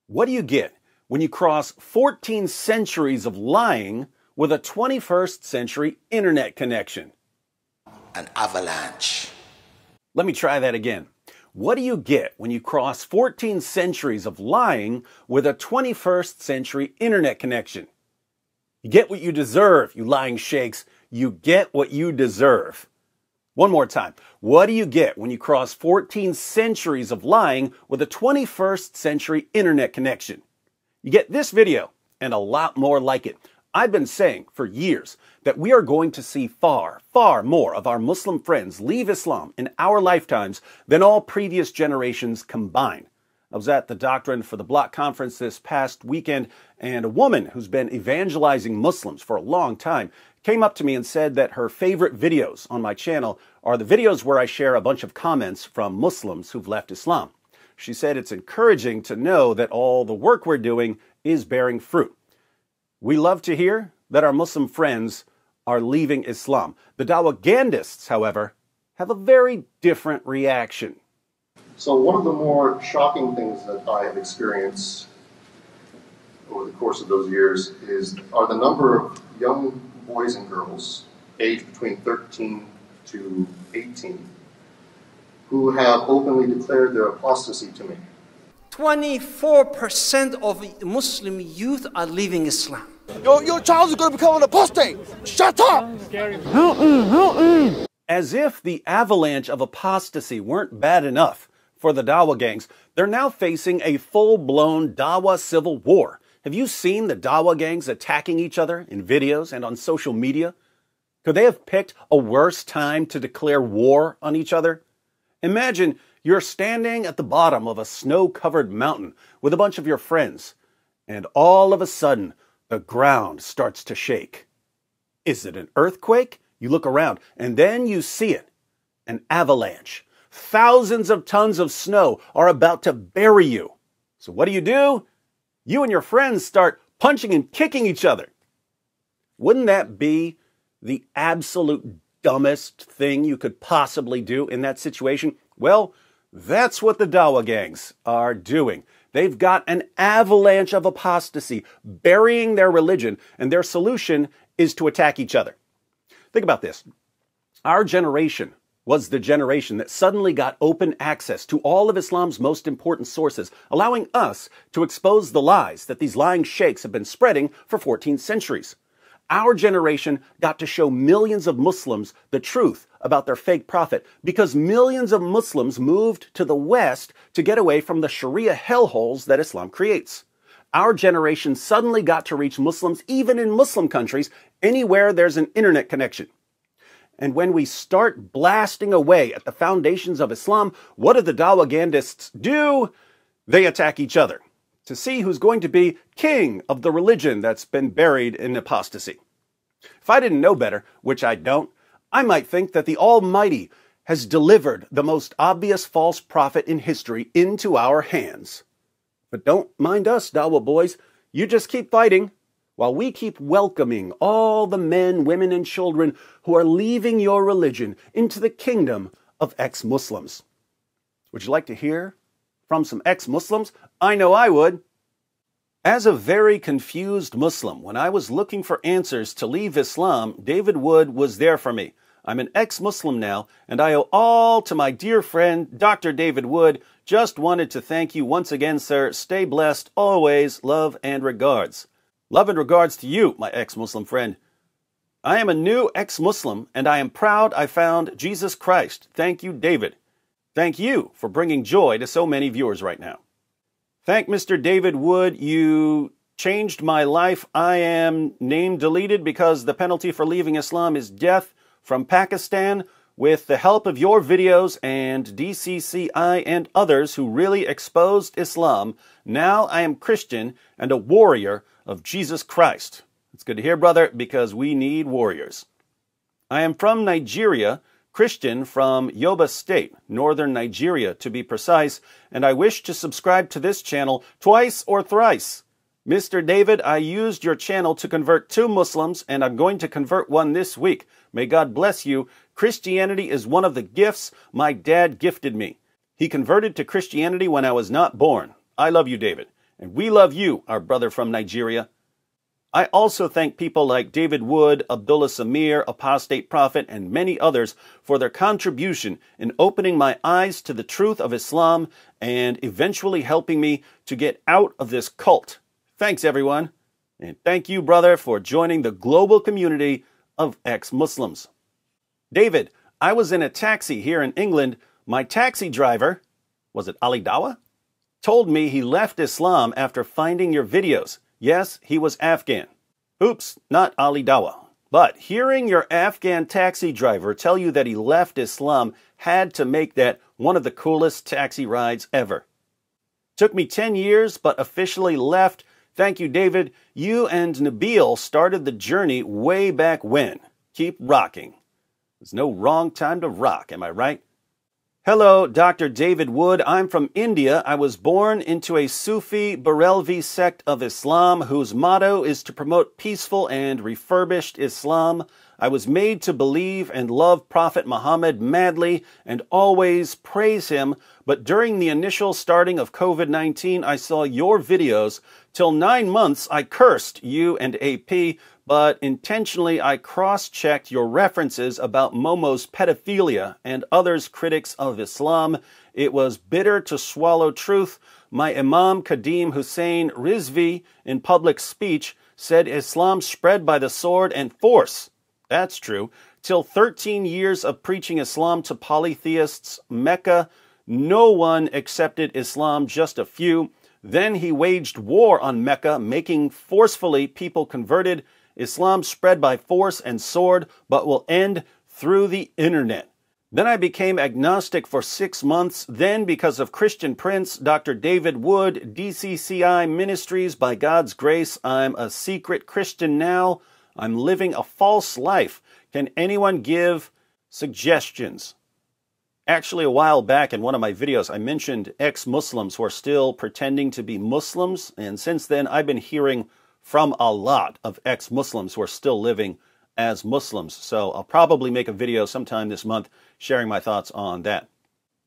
What do you get when you cross 14 centuries of lying with a 21st century internet connection? An avalanche. Let me try that again. What do you get when you cross 14 centuries of lying with a 21st century internet connection? You get what you deserve, you lying sheikhs. You get what you deserve. One more time. What do you get when you cross 14 centuries of lying with a 21st century internet connection? You get this video and a lot more like it. I've been saying for years that we are going to see far, far more of our Muslim friends leave Islam in our lifetimes than all previous generations combined. I was at the Doctrine for the Block conference this past weekend, and a woman who's been evangelizing Muslims for a long time came up to me and said that her favorite videos on my channel are the videos where I share a bunch of comments from Muslims who've left Islam. She said it's encouraging to know that all the work we're doing is bearing fruit. We love to hear that our Muslim friends are leaving Islam. The dawahgandists, however, have a very different reaction. So one of the more shocking things that I have experienced over the course of those years are the number of young boys and girls aged between 13 to 18 who have openly declared their apostasy to me. 24% of Muslim youth are leaving Islam. Your child is going to become an apostate. Shut up! As if the avalanche of apostasy weren't bad enough for the Dawah gangs, they're now facing a full-blown Dawah civil war. Have you seen the Dawah gangs attacking each other in videos and on social media? Could they have picked a worse time to declare war on each other? Imagine you're standing at the bottom of a snow-covered mountain with a bunch of your friends, and all of a sudden, the ground starts to shake. Is it an earthquake? You look around, and then you see it. An avalanche. Thousands of tons of snow are about to bury you. So what do? You and your friends start punching and kicking each other. Wouldn't that be the absolute dumbest thing you could possibly do in that situation? Well, that's what the Dawah gangs are doing. They've got an avalanche of apostasy burying their religion, and their solution is to attack each other. Think about this. Our generation was the generation that suddenly got open access to all of Islam's most important sources, allowing us to expose the lies that these lying sheikhs have been spreading for 14 centuries. Our generation got to show millions of Muslims the truth about their fake prophet because millions of Muslims moved to the West to get away from the Sharia hellholes that Islam creates. Our generation suddenly got to reach Muslims even in Muslim countries, anywhere there's an internet connection. And when we start blasting away at the foundations of Islam, what do the dawahgandists do? They attack each other to see who's going to be king of the religion that's been buried in apostasy. If I didn't know better, which I don't, I might think that the Almighty has delivered the most obvious false prophet in history into our hands. But don't mind us, Dawah boys. You just keep fighting while we keep welcoming all the men, women, and children who are leaving your religion into the kingdom of ex-Muslims. Would you like to hear from some ex-Muslims? I know I would. As a very confused Muslim, when I was looking for answers to leave Islam, David Wood was there for me. I'm an ex-Muslim now, and I owe all to my dear friend, Dr. David Wood. Just wanted to thank you once again, sir. Stay blessed always. Love and regards. Love and regards to you, my ex-Muslim friend. I am a new ex-Muslim, and I am proud I found Jesus Christ. Thank you, David. Thank you for bringing joy to so many viewers right now. Thank Mr. David Wood. You changed my life. I am name deleted because the penalty for leaving Islam is death from Pakistan. With the help of your videos and DCCI and others who really exposed Islam, now I am Christian and a warrior of Jesus Christ. It's good to hear, brother, because we need warriors. I am from Nigeria, Christian from Yobe State, northern Nigeria to be precise, and I wish to subscribe to this channel twice or thrice. Mr. David, I used your channel to convert 2 Muslims, and I'm going to convert 1 this week. May God bless you. Christianity is one of the gifts my dad gifted me. He converted to Christianity when I was not born. I love you, David. And we love you, our brother from Nigeria. I also thank people like David Wood, Abdullah Sameer, Apostate Prophet, and many others for their contribution in opening my eyes to the truth of Islam and eventually helping me to get out of this cult. Thanks, everyone. And thank you, brother, for joining the global community of ex-Muslims. David, I was in a taxi here in England. My taxi driver, was it Ali Dawah, told me he left Islam after finding your videos. Yes, he was Afghan. Oops, not Ali Dawah. But hearing your Afghan taxi driver tell you that he left Islam had to make that one of the coolest taxi rides ever. Took me 10 years, but officially left. Thank you, David. You and Nabil started the journey way back when. Keep rocking. There's no wrong time to rock, am I right? Hello, Dr. David Wood. I'm from India. I was born into a Sufi Barelvi sect of Islam whose motto is to promote peaceful and refurbished Islam. I was made to believe and love Prophet Muhammad madly and always praise him. But during the initial starting of COVID-19, I saw your videos. Till 9 months, I cursed you and AP, but intentionally I cross-checked your references about Momo's pedophilia and others critics of Islam. It was bitter to swallow truth. My Imam Kadim Hussein Rizvi, in public speech, said Islam spread by the sword and force. That's true. Till 13 years of preaching Islam to polytheists, Mecca, no one accepted Islam, just a few. Then he waged war on Mecca, making forcefully people converted. Islam spread by force and sword, but will end through the internet. Then I became agnostic for 6 months. Then, because of Christian Prince, Dr. David Wood, DCCI Ministries, by God's grace, I'm a secret Christian now. I'm living a false life. Can anyone give suggestions? Actually, a while back in one of my videos, I mentioned ex-Muslims who are still pretending to be Muslims. And since then, I've been hearing from a lot of ex-Muslims who are still living as Muslims. So I'll probably make a video sometime this month sharing my thoughts on that.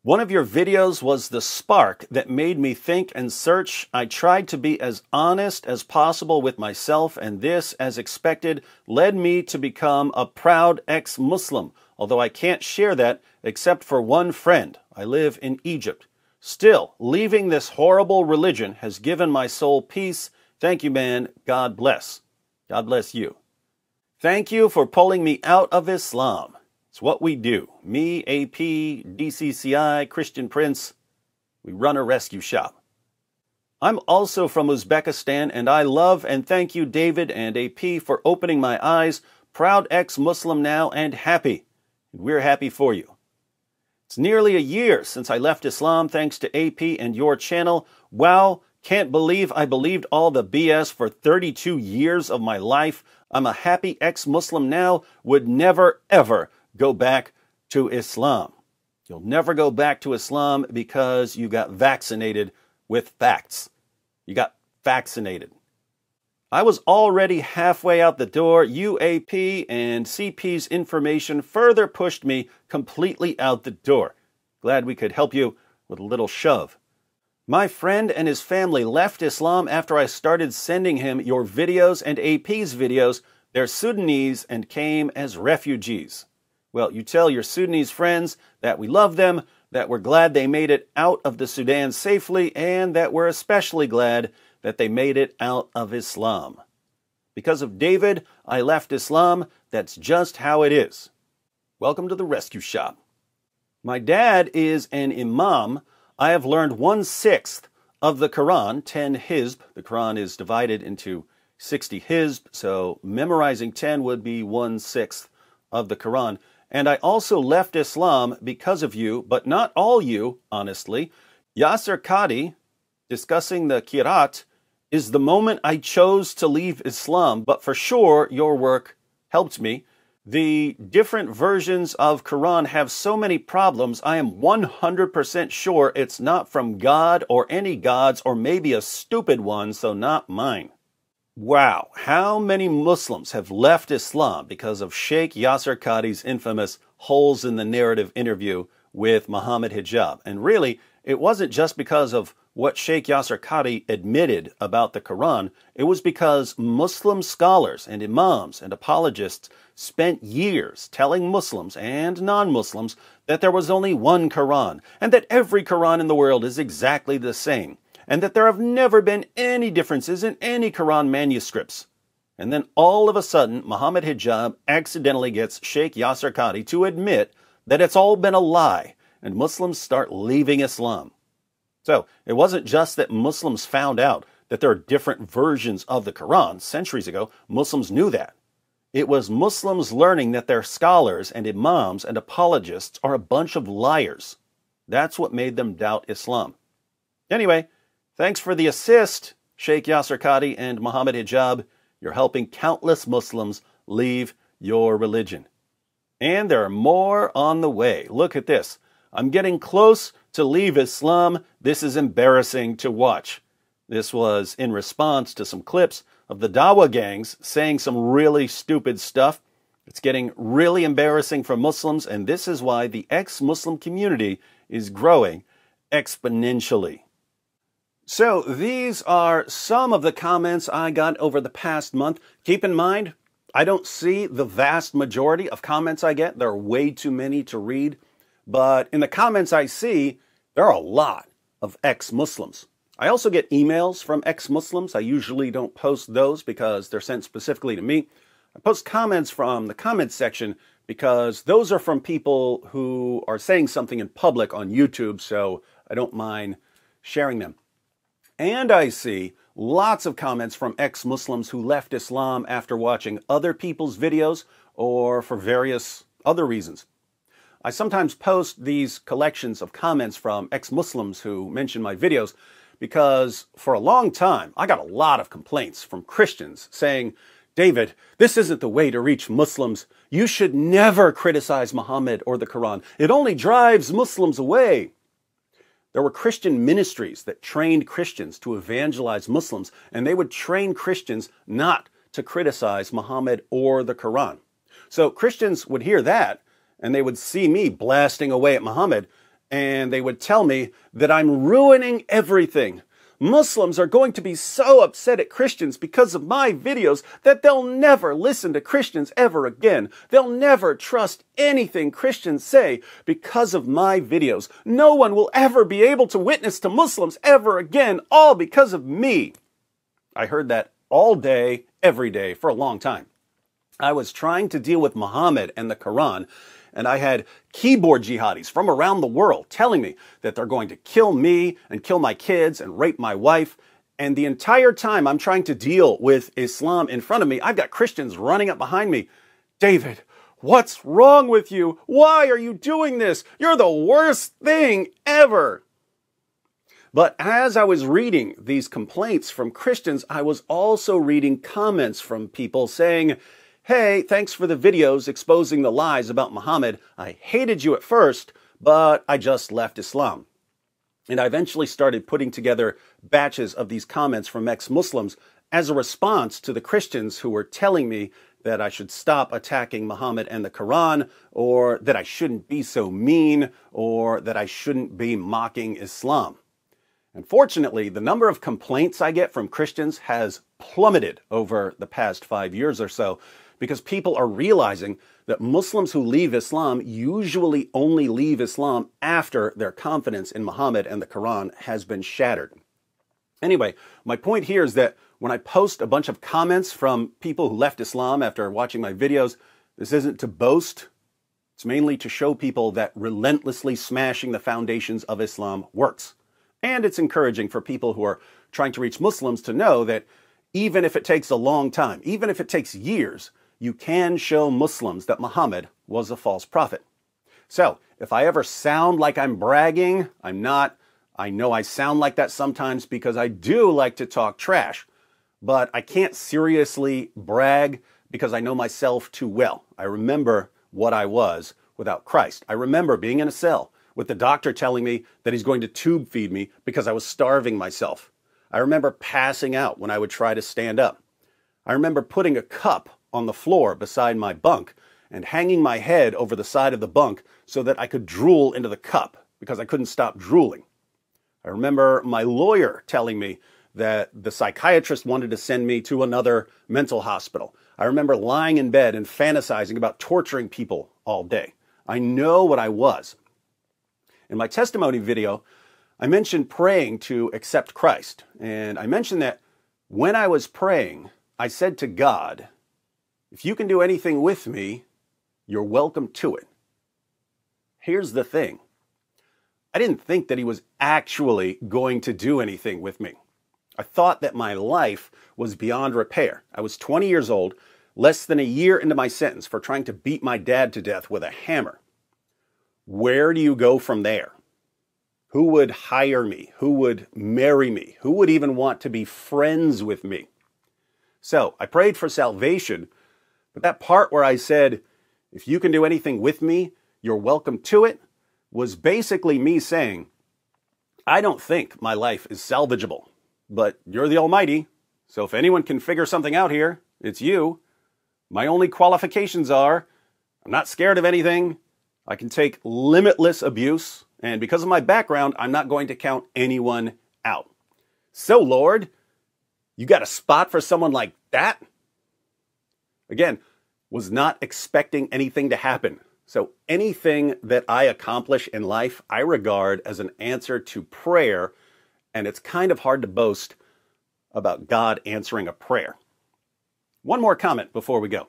One of your videos was the spark that made me think and search. I tried to be as honest as possible with myself, and this, as expected, led me to become a proud ex-Muslim, although I can't share that except for one friend. I live in Egypt. Still, leaving this horrible religion has given my soul peace. Thank you, man. God bless. God bless you. Thank you for pulling me out of Islam. It's what we do. Me, AP, DCCI, Christian Prince, we run a rescue shop. I'm also from Uzbekistan, and I love and thank you, David and AP, for opening my eyes. Proud ex-Muslim now and happy. And we're happy for you. It's nearly a year since I left Islam thanks to AP and your channel. Wow, can't believe I believed all the BS for 32 years of my life. I'm a happy ex-Muslim now, would never, ever go back to Islam. You'll never go back to Islam because you got vaccinated with facts. You got vaccinated. I was already halfway out the door. UAP and CP's information further pushed me completely out the door. Glad we could help you with a little shove. My friend and his family left Islam after I started sending him your videos and AP's videos. They're Sudanese and came as refugees. Well, you tell your Sudanese friends that we love them, that we're glad they made it out of the Sudan safely, and that we're especially glad that they made it out of Islam. Because of David, I left Islam. That's just how it is. Welcome to the rescue shop. My dad is an Imam. I have learned 1/6 of the Quran, 10 hizb. The Quran is divided into 60 hizb, so memorizing 10 would be 1/6 of the Quran. And I also left Islam because of you, but not all you, honestly. Yasser Qadi, discussing the Qiraat, is the moment I chose to leave Islam, but for sure your work helped me. The different versions of Quran have so many problems, I am 100% sure it's not from God or any gods, or maybe a stupid one, so not mine. Wow, how many Muslims have left Islam because of Sheikh Yasser Qadi's infamous holes in the narrative interview with Mohammed Hijab? And really, it wasn't just because of what Sheikh Yasser Qadhi admitted about the Quran, it was because Muslim scholars and imams and apologists spent years telling Muslims and non-Muslims that there was only one Quran, and that every Quran in the world is exactly the same, and that there have never been any differences in any Quran manuscripts. And then all of a sudden, Mohammed Hijab accidentally gets Sheikh Yasser Qadhi to admit that it's all been a lie, and Muslims start leaving Islam. So, it wasn't just that Muslims found out that there are different versions of the Quran centuries ago. Muslims knew that. It was Muslims learning that their scholars and imams and apologists are a bunch of liars. That's what made them doubt Islam. Anyway, thanks for the assist, Sheikh Yasser Qadhi and Mohammed Hijab. You're helping countless Muslims leave your religion. And there are more on the way. Look at this. I'm getting close to leave Islam. This is embarrassing to watch. This was in response to some clips of the Dawah gangs saying some really stupid stuff. It's getting really embarrassing for Muslims, and this is why the ex-Muslim community is growing exponentially. So these are some of the comments I got over the past month. Keep in mind, I don't see the vast majority of comments I get. There are way too many to read. But in the comments I see, there are a lot of ex-Muslims. I also get emails from ex-Muslims. I usually don't post those because they're sent specifically to me. I post comments from the comments section because those are from people who are saying something in public on YouTube, so I don't mind sharing them. And I see lots of comments from ex-Muslims who left Islam after watching other people's videos or for various other reasons. I sometimes post these collections of comments from ex-Muslims who mention my videos because for a long time I got a lot of complaints from Christians saying, "David, this isn't the way to reach Muslims. You should never criticize Muhammad or the Quran. It only drives Muslims away." There were Christian ministries that trained Christians to evangelize Muslims, and they would train Christians not to criticize Muhammad or the Quran. So Christians would hear that, and they would see me blasting away at Muhammad, and they would tell me that I'm ruining everything. Muslims are going to be so upset at Christians because of my videos that they'll never listen to Christians ever again. They'll never trust anything Christians say because of my videos. No one will ever be able to witness to Muslims ever again, all because of me. I heard that all day, every day, for a long time. I was trying to deal with Muhammad and the Quran, and I had keyboard jihadis from around the world telling me that they're going to kill me and kill my kids and rape my wife. And the entire time I'm trying to deal with Islam in front of me, I've got Christians running up behind me. "David, what's wrong with you? Why are you doing this? You're the worst thing ever." But as I was reading these complaints from Christians, I was also reading comments from people saying, "Hey, thanks for the videos exposing the lies about Muhammad. I hated you at first, but I just left Islam." And I eventually started putting together batches of these comments from ex-Muslims as a response to the Christians who were telling me that I should stop attacking Muhammad and the Quran, or that I shouldn't be so mean, or that I shouldn't be mocking Islam. Unfortunately, the number of complaints I get from Christians has plummeted over the past 5 years or so, because people are realizing that Muslims who leave Islam usually only leave Islam after their confidence in Muhammad and the Quran has been shattered. Anyway, my point here is that when I post a bunch of comments from people who left Islam after watching my videos, this isn't to boast. It's mainly to show people that relentlessly smashing the foundations of Islam works. And it's encouraging for people who are trying to reach Muslims to know that even if it takes a long time, even if it takes years, you can show Muslims that Muhammad was a false prophet. So, if I ever sound like I'm bragging, I'm not. I know I sound like that sometimes because I do like to talk trash. But I can't seriously brag because I know myself too well. I remember what I was without Christ. I remember being in a cell with the doctor telling me that he's going to tube feed me because I was starving myself. I remember passing out when I would try to stand up. I remember putting a cup on the floor beside my bunk and hanging my head over the side of the bunk so that I could drool into the cup because I couldn't stop drooling. I remember my lawyer telling me that the psychiatrist wanted to send me to another mental hospital. I remember lying in bed and fantasizing about torturing people all day. I know what I was. In my testimony video, I mentioned praying to accept Christ. And I mentioned that when I was praying, I said to God, if you can do anything with me, you're welcome to it. Here's the thing. I didn't think that he was actually going to do anything with me. I thought that my life was beyond repair. I was 20 years old, less than a year into my sentence for trying to beat my dad to death with a hammer. Where do you go from there? Who would hire me? Who would marry me? Who would even want to be friends with me? So I prayed for salvation, but that part where I said, if you can do anything with me, you're welcome to it, was basically me saying, I don't think my life is salvageable, but you're the Almighty, so if anyone can figure something out here, it's you. My only qualifications are, I'm not scared of anything, I can take limitless abuse, and because of my background, I'm not going to count anyone out. So, Lord, you got a spot for someone like that? Again, was not expecting anything to happen. So anything that I accomplish in life, I regard as an answer to prayer, and it's kind of hard to boast about God answering a prayer. One more comment before we go.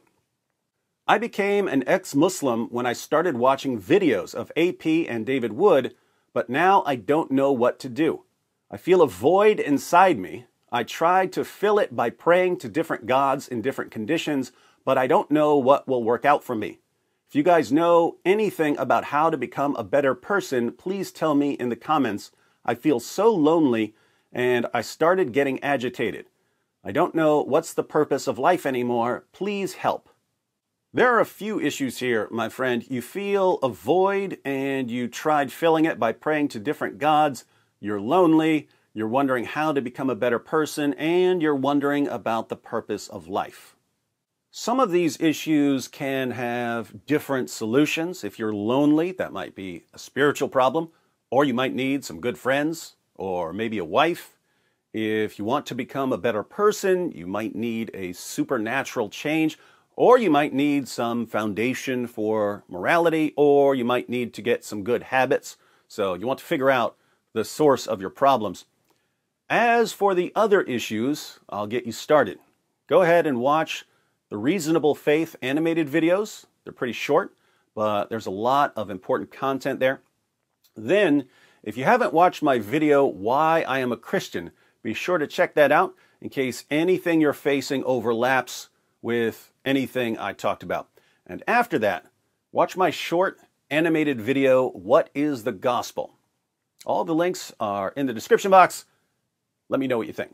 I became an ex-Muslim when I started watching videos of AP and David Wood, but now I don't know what to do. I feel a void inside me. I tried to fill it by praying to different gods in different conditions, but I don't know what will work out for me. If you guys know anything about how to become a better person, please tell me in the comments. I feel so lonely and I started getting agitated. I don't know what's the purpose of life anymore. Please help. There are a few issues here, my friend. You feel a void and you tried filling it by praying to different gods. You're lonely. You're wondering how to become a better person, and you're wondering about the purpose of life. Some of these issues can have different solutions. If you're lonely, that might be a spiritual problem, or you might need some good friends, or maybe a wife. If you want to become a better person, you might need a supernatural change, or you might need some foundation for morality, or you might need to get some good habits. So you want to figure out the source of your problems. As for the other issues, I'll get you started. Go ahead and watch the Reasonable Faith animated videos. They're pretty short, but there's a lot of important content there. Then, if you haven't watched my video, Why I Am a Christian, be sure to check that out in case anything you're facing overlaps with anything I talked about. And after that, watch my short animated video, What is the Gospel? All the links are in the description box. Let me know what you think.